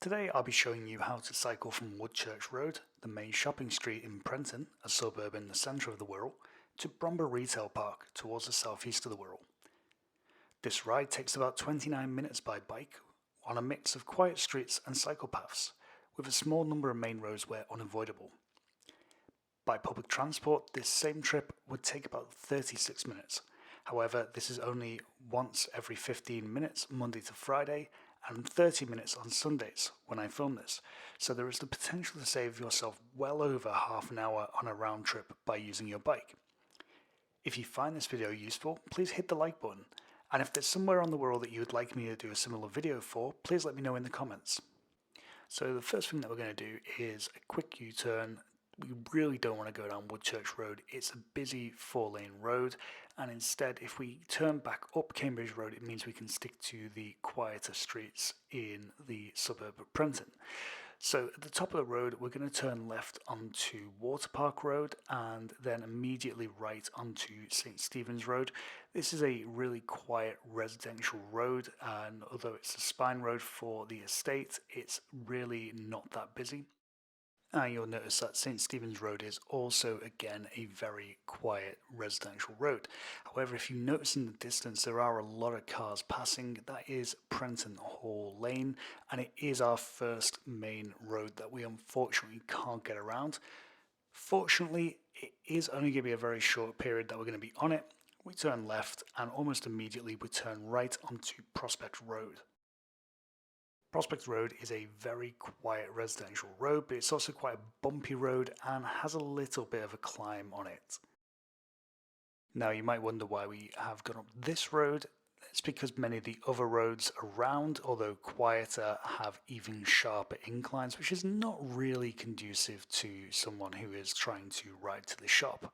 Today I'll be showing you how to cycle from Woodchurch Road, the main shopping street in Prenton, a suburb in the centre of the Wirral, to Bromborough Retail Park towards the southeast of the Wirral. This ride takes about 29 minutes by bike on a mix of quiet streets and cycle paths, with a small number of main roads where unavoidable. By public transport, this same trip would take about 36 minutes. However, this is only once every 15 minutes, Monday to Friday, and 30 minutes on Sundays when I film this, so there is the potential to save yourself well over half an hour on a round trip by using your bike. If you find this video useful, please hit the like button, and if there's somewhere on the world that you would like me to do a similar video for, please let me know in the comments. So the first thing that we're going to do is a quick U-turn. We really don't want to go down Woodchurch Road. It's a busy 4-lane road, and instead if we turn back up Cambridge Road, it means we can stick to the quieter streets in the suburb of Prenton. So at the top of the road, we're going to turn left onto Water Park Road and then immediately right onto St Stephen's Road. This is a really quiet residential road, and although it's a spine road for the estate, it's really not that busy. And you'll notice that St Stephen's Road is also, again, a very quiet residential road. However, if you notice in the distance, there are a lot of cars passing. That is Prenton Hall Lane, and it is our first main road that we unfortunately can't get around. Fortunately, it is only going to be a very short period that we're going to be on it. We turn left, and almost immediately we turn right onto Prospect Road. Prospect Road is a very quiet residential road, but it's also quite a bumpy road and has a little bit of a climb on it. Now you might wonder why we have gone up this road. It's because many of the other roads around, although quieter, have even sharper inclines, which is not really conducive to someone who is trying to ride to the shop.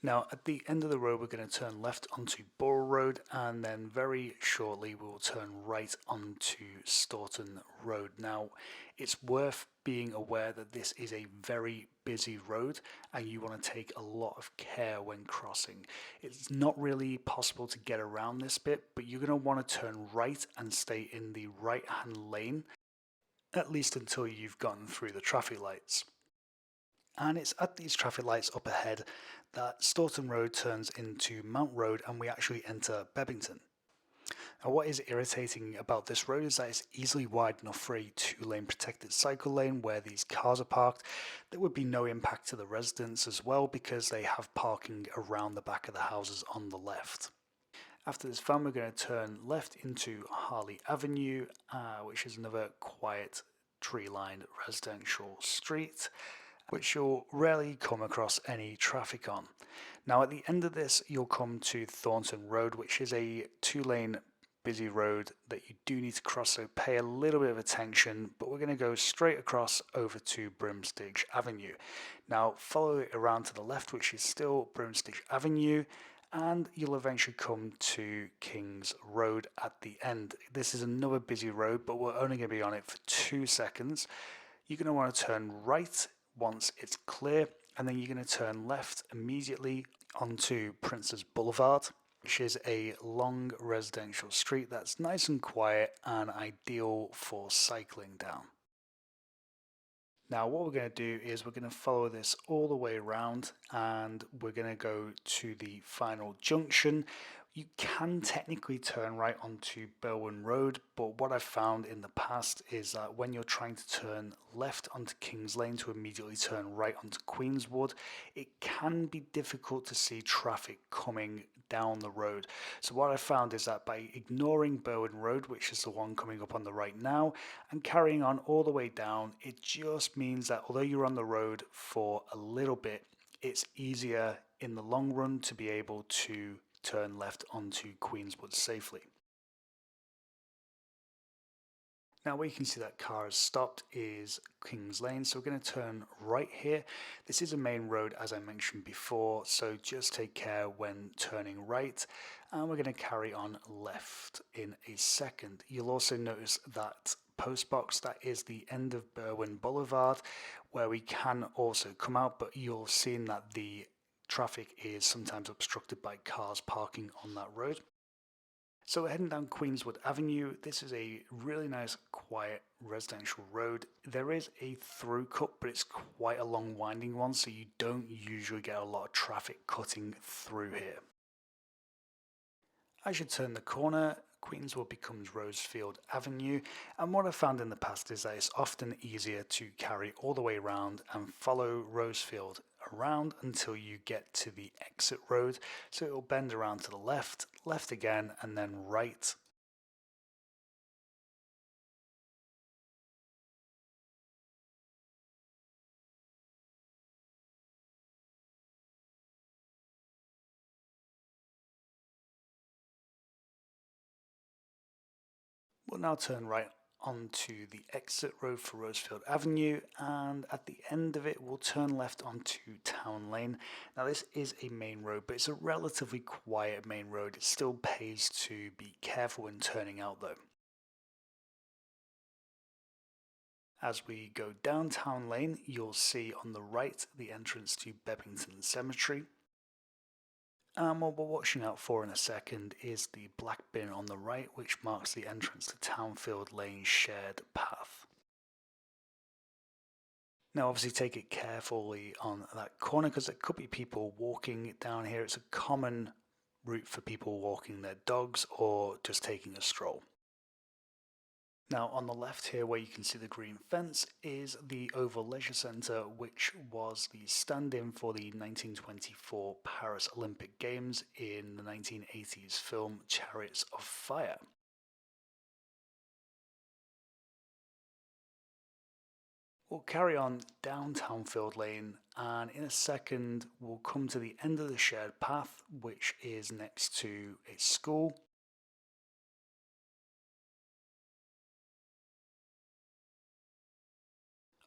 Now at the end of the road we're going to turn left onto Bromborough Road, and then very shortly we will turn right onto Staunton Road. Now it's worth being aware that this is a very busy road and you want to take a lot of care when crossing. It's not really possible to get around this bit, but you're going to want to turn right and stay in the right hand lane, at least until you've gotten through the traffic lights. And it's at these traffic lights up ahead that Staunton Road turns into Mount Road and we actually enter Bebington. Now what is irritating about this road is that it's easily wide enough for a 2-lane protected cycle lane where these cars are parked. There would be no impact to the residents as well because they have parking around the back of the houses on the left. After this fun, we're going to turn left into Harley Avenue, which is another quiet tree-lined residential street, which you'll rarely come across any traffic on. Now at the end of this you'll come to Thornton Road, which is a 2-lane busy road that you do need to cross, so pay a little bit of attention, but we're going to go straight across over to Broomstage Avenue. Now follow it around to the left, which is still Broomstage Avenue, and you'll eventually come to King's Road at the end. This is another busy road, but we're only going to be on it for 2 seconds. You're going to want to turn right once it's clear, and then you're going to turn left immediately onto Princess Boulevard, which is a long residential street that's nice and quiet and ideal for cycling down. Now what we're going to do is we're going to follow this all the way around and we're going to go to the final junction. You can technically turn right onto Berwyn Road, but what I've found in the past is that when you're trying to turn left onto King's Lane to immediately turn right onto Queenswood, it can be difficult to see traffic coming down the road. So what I found is that by ignoring Berwyn Road, which is the one coming up on the right now, and carrying on all the way down, it just means that although you're on the road for a little bit, it's easier in the long run to be able to turn left onto Queenswood safely. Now where you can see that car has stopped is King's Lane, so we're going to turn right here. This is a main road as I mentioned before, so just take care when turning right, and we're going to carry on left in a second. You'll also notice that post box, that is the end of Berwyn Boulevard, where we can also come out, but you'll see that the traffic is sometimes obstructed by cars parking on that road. So we're heading down Queenswood Avenue. This is a really nice, quiet residential road. There is a through cut, but it's quite a long winding one, so you don't usually get a lot of traffic cutting through here. As you turn the corner, Queenswood becomes Rosefield Avenue, and what I've found in the past is that it's often easier to carry all the way around and follow Rosefield around until you get to the exit road, so it'll bend around to the left, left again, and then right. We'll now turn right onto the exit road for Rosefield Avenue, and at the end of it we'll turn left onto Town Lane. Now this is a main road, but it's a relatively quiet main road. It still pays to be careful when turning out though. As we go down Town Lane, you'll see on the right the entrance to Bebington Cemetery. And what we're watching out for in a second is the black bin on the right, which marks the entrance to Townfield Lane shared path. Now obviously take it carefully on that corner because there could be people walking down here. It's a common route for people walking their dogs or just taking a stroll. Now on the left here where you can see the green fence is the Oval Leisure Centre, which was the stand-in for the 1924 Paris Olympic Games in the 1980s film Chariots of Fire. We'll carry on down Townfield Lane, and in a second we'll come to the end of the shared path, which is next to a school.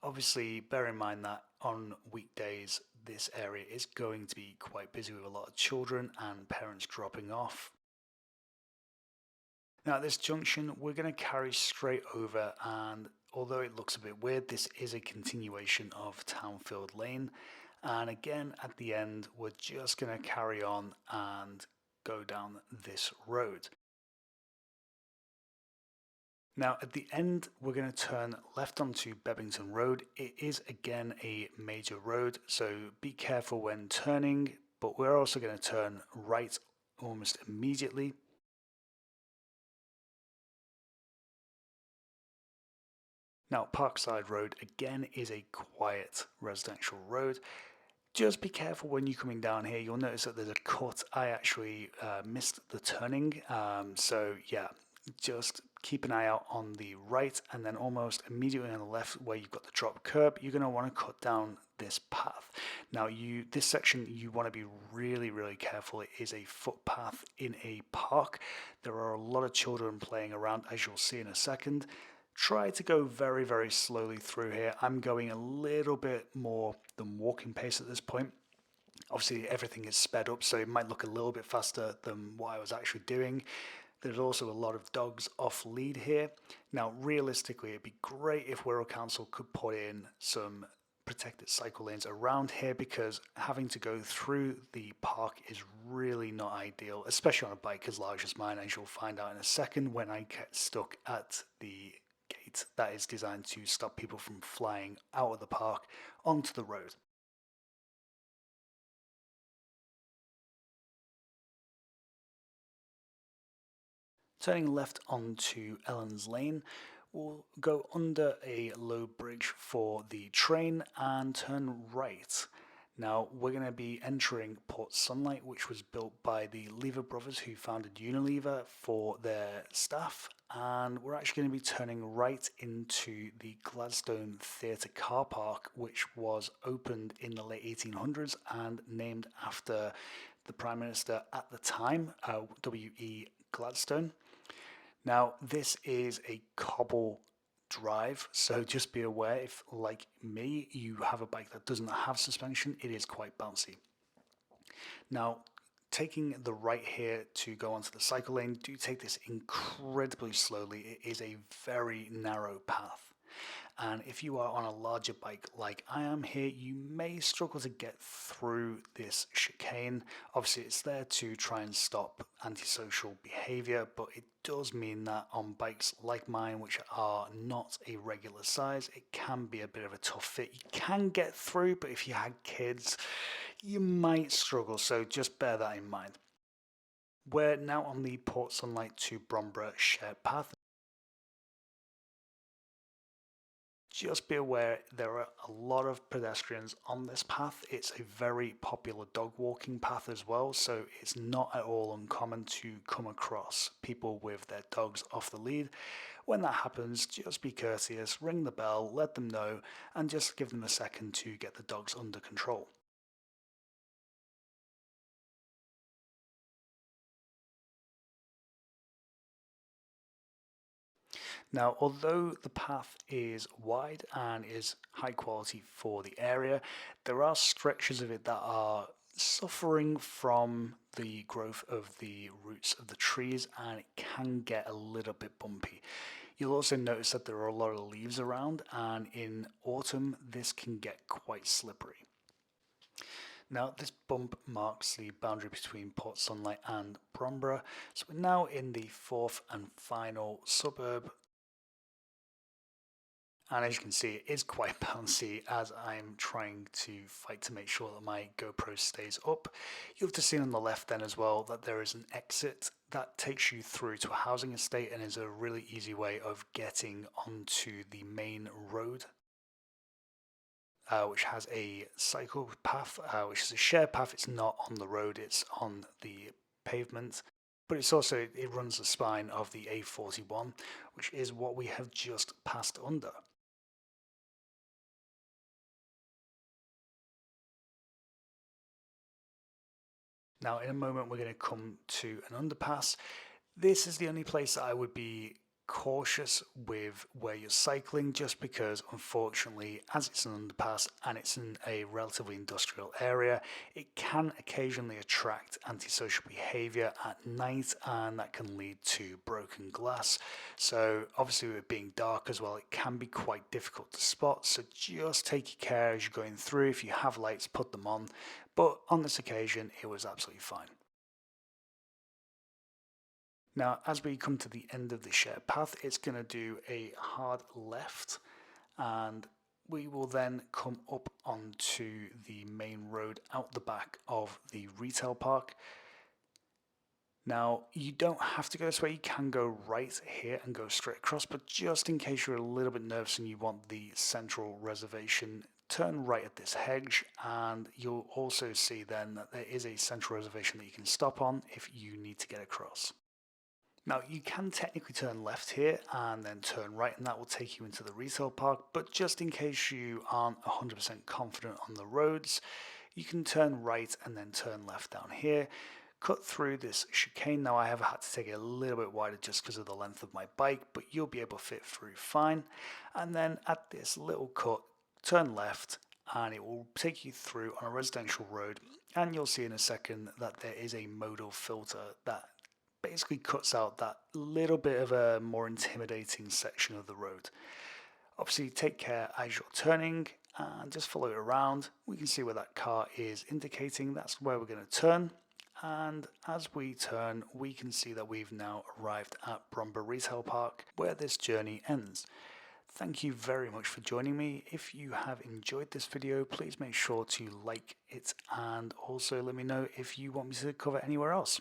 Obviously, bear in mind that on weekdays this area is going to be quite busy with a lot of children and parents dropping off. Now at this junction we're going to carry straight over, and although it looks a bit weird, this is a continuation of Townfield Lane, and again at the end we're just going to carry on and go down this road. Now at the end we're going to turn left onto Bebington Road. It is again a major road, so be careful when turning, but we're also going to turn right almost immediately. Now Parkside Road again is a quiet residential road. Just be careful when you're coming down here. You'll notice that there's a cut. I actually missed the turning, so yeah, just keep an eye out on the right, and then almost immediately on the left where you've got the drop curb, you're going to want to cut down this path. Now this section you want to be really careful. It is a footpath in a park. There are a lot of children playing around, as you'll see in a second. Try to go very slowly through here. I'm going a little bit more than walking pace at this point. Obviously everything is sped up, so it might look a little bit faster than what I was actually doing. There's also a lot of dogs off lead here. Now realistically it'd be great if Wirral Council could put in some protected cycle lanes around here, because having to go through the park is really not ideal, especially on a bike as large as mine, as you'll find out in a second when I get stuck at the gate that is designed to stop people from flying out of the park onto the road. Turning left onto Ellen's Lane, we'll go under a low bridge for the train and turn right. Now we're going to be entering Port Sunlight, which was built by the Lever brothers who founded Unilever for their staff, and we're actually going to be turning right into the Gladstone Theatre car park, which was opened in the late 1800s and named after the Prime Minister at the time, W.E. Gladstone. Now this is a cobble drive, so just be aware if, like me, you have a bike that doesn't have suspension, it is quite bouncy. Now taking the right here to go onto the cycle lane, do take this incredibly slowly. It is a very narrow path. And if you are on a larger bike like I am here, you may struggle to get through this chicane. Obviously it's there to try and stop antisocial behaviour, but it does mean that on bikes like mine, which are not a regular size, it can be a bit of a tough fit. You can get through, but if you had kids, you might struggle, so just bear that in mind. We're now on the Port Sunlight to Bromborough shared path. Just be aware there are a lot of pedestrians on this path. It's a very popular dog walking path as well, so it's not at all uncommon to come across people with their dogs off the lead. When that happens, just be courteous, ring the bell, let them know, and just give them a second to get the dogs under control. Now, although the path is wide and is high quality for the area, there are stretches of it that are suffering from the growth of the roots of the trees, and it can get a little bit bumpy. You'll also notice that there are a lot of leaves around, and in autumn this can get quite slippery. Now, this bump marks the boundary between Port Sunlight and Bromborough, so we're now in the fourth and final suburb. And as you can see, it is quite bouncy as I'm trying to fight to make sure that my GoPro stays up. You'll have to see on the left then as well that there is an exit that takes you through to a housing estate and is a really easy way of getting onto the main road, which has a cycle path, which is a shared path. It's not on the road, it's on the pavement. But it's also, it runs the spine of the A41, which is what we have just passed under. Now, in a moment, we're going to come to an underpass. This is the only place that I would be cautious with where you're cycling, just because unfortunately, as it's an underpass and it's in a relatively industrial area, it can occasionally attract antisocial behavior at night, and that can lead to broken glass. So obviously with it being dark as well, it can be quite difficult to spot, so just take your care as you're going through. If you have lights, put them on, but on this occasion it was absolutely fine. Now, as we come to the end of the shared path, it's going to do a hard left, and we will then come up onto the main road out the back of the retail park. Now, you don't have to go this way, you can go right here and go straight across, but just in case you're a little bit nervous and you want the central reservation, turn right at this hedge, and you'll also see then that there is a central reservation that you can stop on if you need to get across. Now, you can technically turn left here and then turn right, and that will take you into the retail park, but just in case you aren't 100% confident on the roads, you can turn right and then turn left down here, cut through this chicane. Now, I have had to take it a little bit wider just because of the length of my bike, but you'll be able to fit through fine. And then at this little cut, turn left, and it will take you through on a residential road, and you'll see in a second that there is a modal filter that basically cuts out that little bit of a more intimidating section of the road. Obviously, take care as you're turning and just follow it around. We can see where that car is indicating. That's where we're going to turn. And as we turn, we can see that we've now arrived at Bromborough Retail Park, where this journey ends. Thank you very much for joining me. If you have enjoyed this video, please make sure to like it, and also let me know if you want me to cover anywhere else.